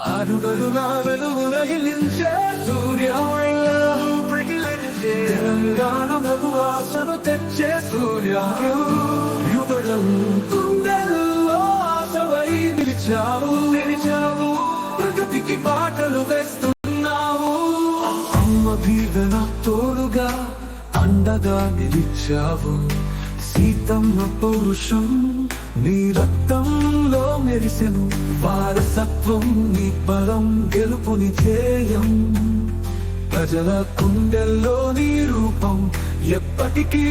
ఆరుగలుగా వెలుగులగిలించే సూర్యోదయం ప్రకిలించే తెలంగాణకు ఆశను తెచ్చే సూర్యోదయం గుండెల్లో ఆశవై నిలిచావు ప్రగతికి బాటలు వేస్తున్నావు అమ్మ దీవెన తోడుగా అండగా నిలిచావు సీతమ్మ పౌరుషం నీ రక్తంలో మెరిసెను వారసత్వం నీ బలం గెలుపుని ధ్యేయం ప్రజల గుండెల్లో నీ రూపం ఎప్పటికీ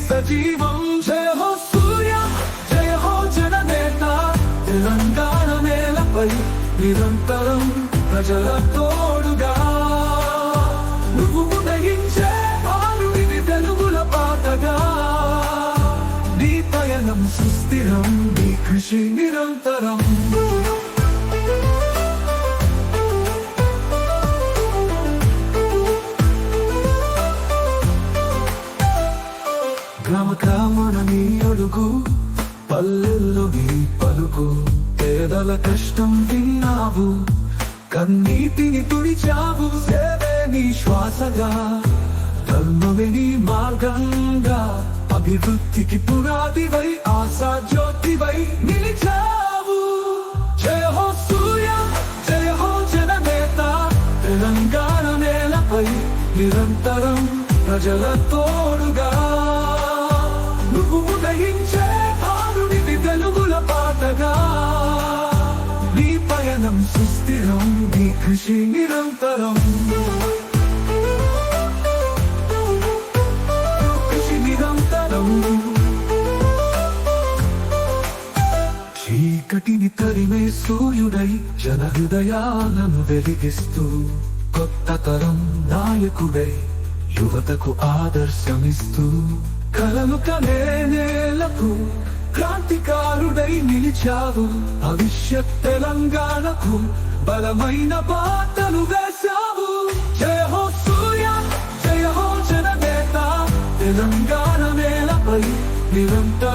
సజీవం జయ హో సూర్య జయ హో జననేత తెలంగాణ నేలపై నిరంతరం ప్రజల తోడుగా నువ్వు ఉదయించే భానుడివి వెలుగుల పాటగా నీ పయనం సుస్థిరం నీ కృషి నిరంతరం గ్రామ గ్రామన నీ అడుగు పల్లెల్లో నీ పలుకు పేదల కష్టం విన్నావు కన్నీటిని తుడిచావు సేవే నీ శ్వాసగా ధర్మమే నీ మార్గంగా అభివృద్ధికి పునాదివై ఆశా జ్యోతివై నిలిచావు జయ హో సూర్య జయ హో జననేత తెలంగాణ నేలపై నిరంతరం ప్రజల తోడుగా నువ్వు ఉదయించే భానుడివి వెలుగుల పాటగా నీ పయనం సుస్థిరం నీ కృషి నిరంతరం చీకటిని తరిమే సూర్యుడై జన హృదయాలను వెలిగిస్తూ కొత్త తరం నాయకుడై యువతకు ఆదర్శమిస్తూ కలలు కనే నేలకు క్రాంతికారుడై నిలిచావు భవిష్యత్ తెలంగాణకు బలమైన బాటలు వేశావు జయ హో సూర్య జయ హో జననేత తెలంగాణ నేలపై నిరంతరం